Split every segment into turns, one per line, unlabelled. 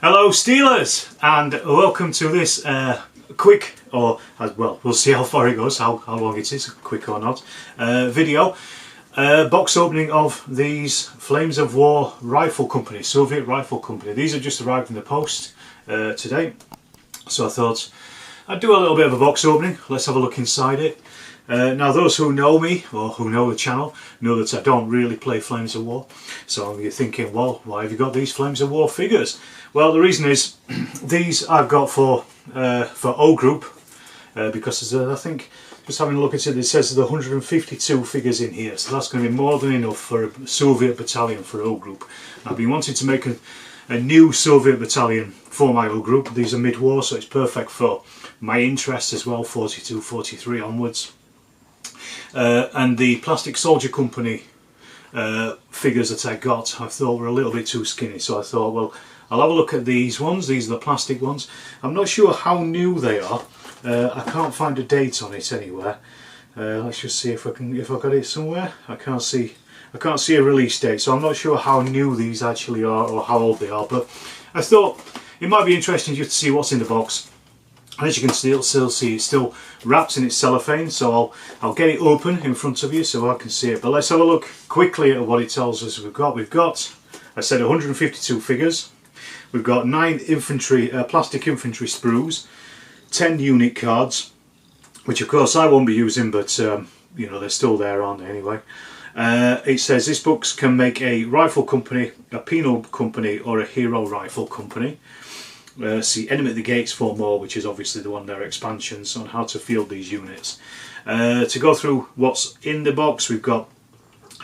Hello Steelers, and welcome to this quick, or as well, we'll see how far it goes, how long it is, quick or not, video. Box opening of these Flames of War rifle company, Soviet rifle company. These have just arrived in the post today, so I thought I'd do a little bit of a box opening. Let's have a look inside it. Now those who know me, or who know the channel, know that I don't really play Flames of War. So you're thinking, well, why have you got these Flames of War figures? Well, the reason is, these I've got for O Group, because I think, just having a look at it, it says there's 152 figures in here, so that's going to be more than enough for a Soviet battalion for O Group. I've been wanting to make a new Soviet battalion for my O Group. These are mid-war, so it's perfect for my interests as well, 42, 43 onwards. And the Plastic Soldier Company figures that I got, I thought were a little bit too skinny, so I thought, well, I'll have a look at these ones. These are the plastic ones. I'm not sure how new they are. I can't find a date on it anywhere. Let's just see if I've got it somewhere. I can't see a release date, so I'm not sure how new these actually are or how old they are. But I thought it might be interesting just to see what's in the box. As you can still see, it's still wrapped in its cellophane, so I'll get it open in front of you so I can see it. But let's have a look quickly at what it tells us we've got. We've got, I said, 152 figures. We've got 9 infantry, plastic infantry sprues, 10 unit cards, which of course I won't be using, but you know, they're still there, aren't they, anyway. It says this book can make a rifle company, a penal company, or a hero rifle company. See Enemy at the Gates for more, which is obviously the one of their expansions on how to field these units. To go through what's in the box, we've got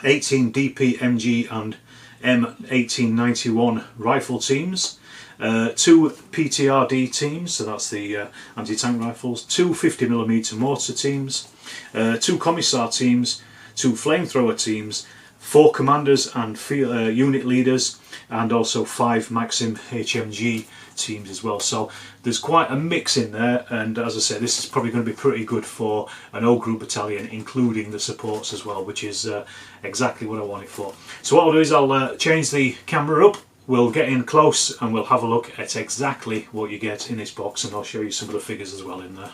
18 DP, MG and M1891 rifle teams, 2 PTRD teams, so that's the anti-tank rifles, 2 50mm mortar teams, 2 commissar teams, 2 flamethrower teams, 4 commanders and unit leaders, and also 5 Maxim HMG teams as well. So there's quite a mix in there, and as I said, this is probably going to be pretty good for an O Group battalion, including the supports as well, which is exactly what I want it for. So what I'll do is I'll change the camera up, we'll get in close and we'll have a look at exactly what you get in this box, and I'll show you some of the figures as well in there.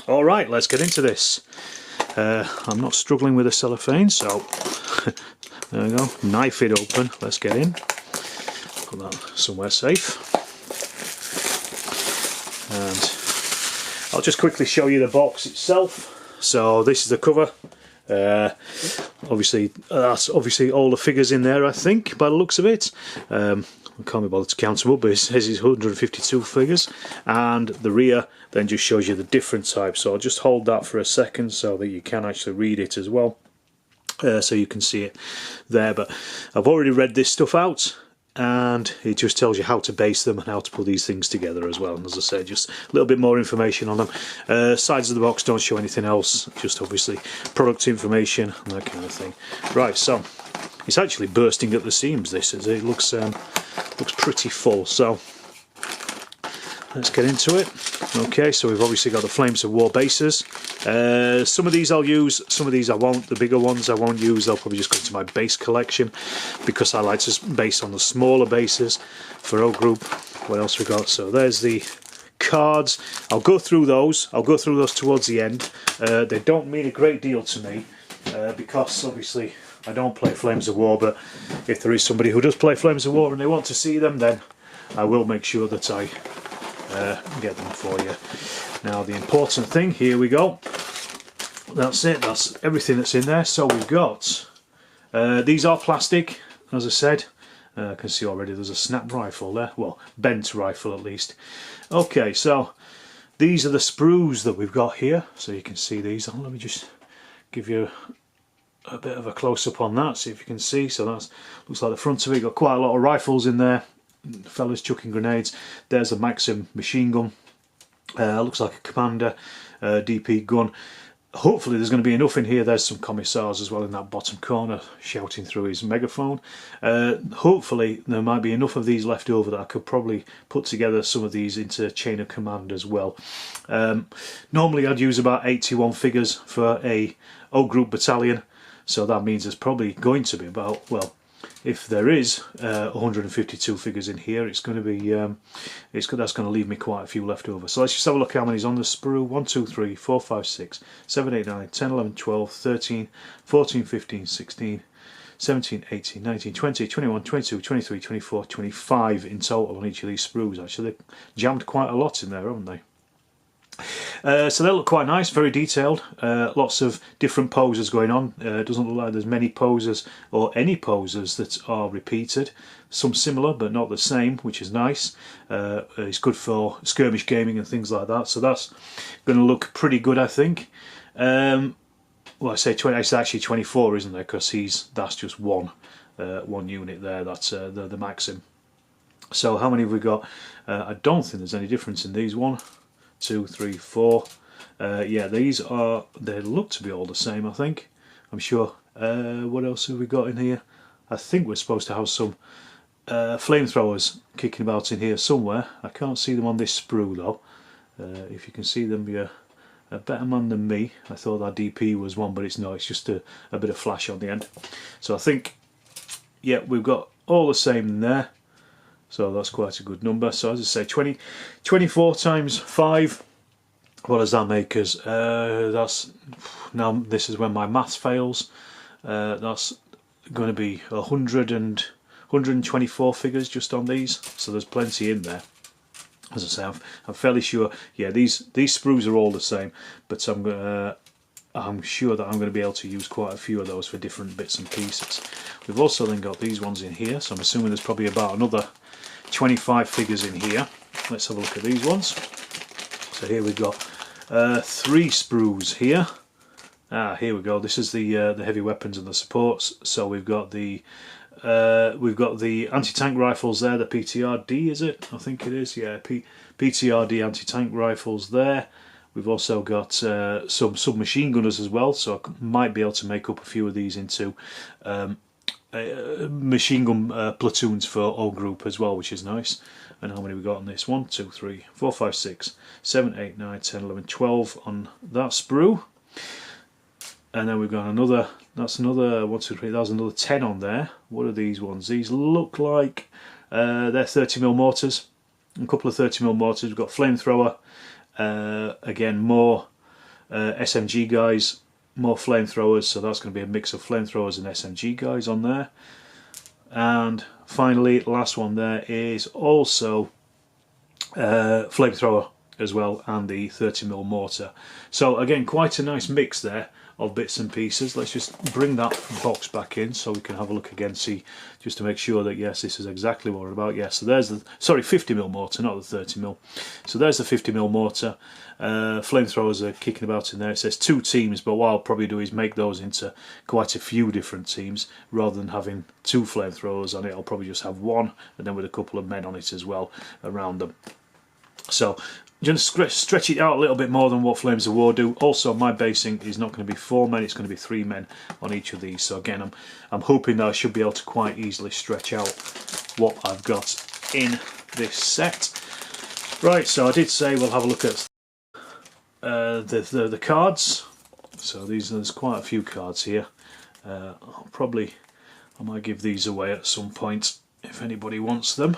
Alright, let's get into this. I'm not struggling with the cellophane, so there we go, knife it open, let's get in, put that somewhere safe. And I'll just quickly show you the box itself. So this is the cover. Obviously that's obviously all the figures in there, I think, by the looks of it. I can't be bothered to count them up, but it says it's 152 figures, and the rear then just shows you the different types. So I'll just hold that for a second so that you can actually read it as well, so you can see it there. But I've already read this stuff out, and it just tells you how to base them and how to put these things together as well. And as I said, just a little bit more information on them. Sides of the box don't show anything else, just obviously product information and that kind of thing. Right, so it's actually bursting at the seams, this, as it looks pretty full. So let's get into it. Okay, so we've obviously got the Flames of War bases. Some of these I'll use, some of these I won't. The bigger ones I won't use, they'll probably just go to my base collection, because I like to base on the smaller bases for O Group. What else we got? So there's the cards. I'll go through those towards the end. They don't mean a great deal to me, because obviously I don't play Flames of War, but if there is somebody who does play Flames of War and they want to see them, then I will make sure that I get them for you. Now the important thing, here we go, that's it, that's everything that's in there. So we've got, these are plastic, as I said. I can see already there's a snap rifle there, well, bent rifle at least. Okay, so these are the sprues that we've got here, so you can see these. Let me just give you a bit of a close-up on that, see if you can see. So that looks like the front of it, got quite a lot of rifles in there, fellas chucking grenades. There's a Maxim machine gun, looks like a commander DP gun. Hopefully there's going to be enough in here. There's some commissars as well in that bottom corner shouting through his megaphone. Hopefully there might be enough of these left over that I could probably put together some of these into chain of command as well. Normally I'd use about 81 figures for a O Group battalion, so that means there's probably going to be about, well, if there is 152 figures in here, it's going to be that's going to leave me quite a few left over. So let's just have a look how many's on the sprue. 1, 2, 3, 4, 5, 6, 7, 8, 9, 10, 11, 12, 13, 14, 15, 16, 17, 18, 19, 20, 21, 22, 23, 24, 25 in total on each of these sprues. Actually, they've jammed quite a lot in there, haven't they? So they look quite nice, very detailed, lots of different poses going on. It doesn't look like there's many poses or any poses that are repeated. Some similar but not the same, which is nice. It's good for skirmish gaming and things like that, so that's going to look pretty good, I think. Well, I say 20, it's actually 24, isn't there, because that's just one unit there. That's the Maxim. So how many have we got? I don't think there's any difference in these. 1, 2, 3, 4. Yeah, they look to be all the same, I think. I'm sure. What else have we got in here? I think we're supposed to have some flamethrowers kicking about in here somewhere. I can't see them on this sprue though. If you can see them, you're a better man than me. I thought that DP was one, but it's not. It's just a bit of flash on the end. So I think, yeah, we've got all the same in there. So that's quite a good number. So as I say, 24 times 5. What does that make us? That's, now this is when my maths fails. That's going to be 124 figures just on these. So there's plenty in there. As I say, I'm fairly sure. Yeah, these sprues are all the same, but I'm sure that I'm going to be able to use quite a few of those for different bits and pieces. We've also then got these ones in here, so I'm assuming there's probably about another 25 figures in here. Let's have a look at these ones. So here we've got 3 sprues here. Here we go. This is the heavy weapons and the supports. So we've got the anti-tank rifles there, the PTRD, is it? I think it is, yeah, PTRD anti-tank rifles there. We've also got some submachine gunners as well, so I might be able to make up a few of these into machine gun platoons for all group as well, which is nice. And how many we got on this? 1, 2, 3, 4, 5, 6, 7, 8, 9, 10, 11, 12 on that sprue. And then we've got another, that's another 1, 2, 3, that's another 10 on there. What are these ones? These look like they're 30mm mortars. A couple of 30mm mortars. We've got flamethrower. Again, more SMG guys, more flamethrowers, so that's going to be a mix of flamethrowers and SMG guys on there. And finally, last one there is also flamethrower as well, and the 30mm mortar. So again, quite a nice mix there of bits and pieces. Let's just bring that box back in so we can have a look again, see, just to make sure that yes, this is exactly what we're about. Yes, so there's the, sorry, 50mm mortar, not the 30mm. So there's the 50mm mortar. Flamethrowers are kicking about in there. It says 2 teams, but what I'll probably do is make those into quite a few different teams rather than having 2 flamethrowers on it. I'll probably just have 1, and then with a couple of men on it as well around them. So just stretch it out a little bit more than what Flames of War do. Also, my basing is not going to be 4 men, it's going to be 3 men on each of these. So again, I'm hoping that I should be able to quite easily stretch out what I've got in this set. Right, so I did say we'll have a look at the cards. So there's quite a few cards here. I might give these away at some point if anybody wants them.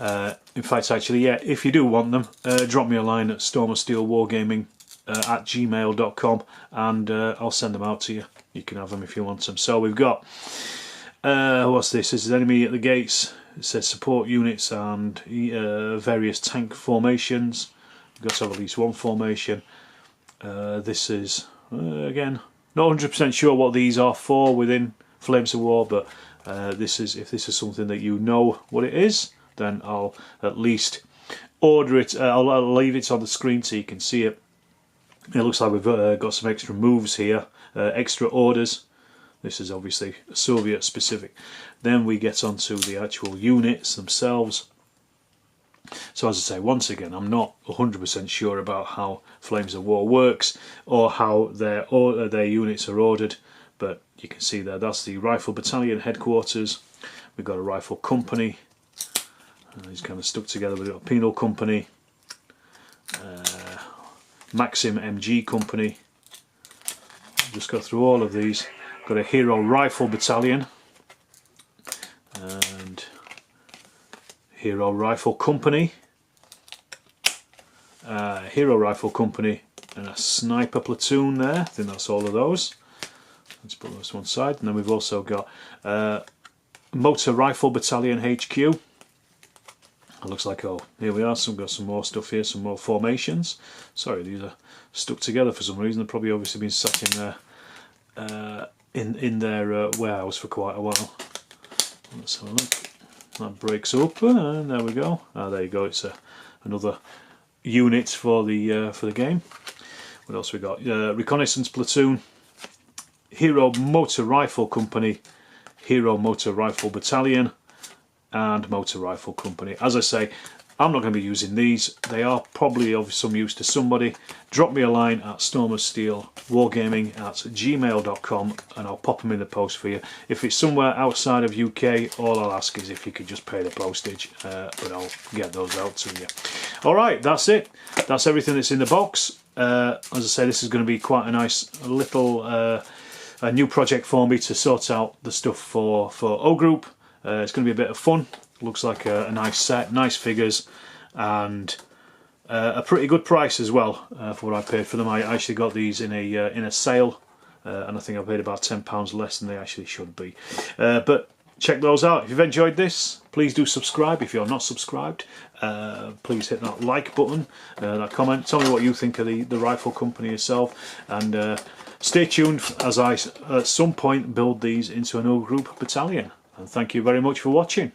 In fact, actually, yeah, if you do want them, drop me a line at stormofsteelwargaming@gmail.com and I'll send them out to you. You can have them if you want them. So we've got, what's this? This is enemy at the gates. It says support units and various tank formations. We've got to have at least 1 formation. This is, again, not 100% sure what these are for within Flames of War, but if this is something that you know what it is, then I'll at least order it. I'll leave it on the screen so you can see it. It looks like we've got some extra moves here, extra orders. This is obviously Soviet specific. Then we get onto the actual units themselves. So as I say, once again, I'm not 100% sure about how Flames of War works or how their units are ordered, but you can see there, that's the Rifle Battalion headquarters. We've got a Rifle Company. He's kind of stuck together with a Penal Company, Maxim MG Company. Just go through all of these. Got a Hero Rifle Battalion and Hero Rifle Company, Hero Rifle Company and a Sniper Platoon there. I think that's all of those. Let's put those to one side. And then we've also got Motor Rifle Battalion HQ. It looks like, oh, here we are. So we've got some more stuff here, some more formations. Sorry, these are stuck together for some reason. They've probably obviously been sat in there in their warehouse for quite a while. Let's have a look. That breaks up, and there we go. Ah, there you go. It's another unit for the game. What else we got? Reconnaissance Platoon, Hero Motor Rifle Company, Hero Motor Rifle Battalion, and Motor Rifle Company. As I say, I'm not going to be using these. They are probably of some use to somebody. Drop me a line at stormofsteelwargaming@gmail.com and I'll pop them in the post for you. If it's somewhere outside of UK, all I'll ask is if you could just pay the postage, but I'll get those out to you. Alright, that's it. That's everything that's in the box. As I say, this is going to be quite a nice little a new project for me to sort out the stuff for O Group. It's going to be a bit of fun. Looks like a nice set, nice figures, and a pretty good price as well for what I paid for them. I actually got these in a sale, and I think I paid about £10 less than they actually should be. But check those out. If you've enjoyed this, please do subscribe. If you're not subscribed, please hit that like button, that comment. Tell me what you think of the rifle company itself, and stay tuned as I at some point build these into an O Group battalion. And thank you very much for watching.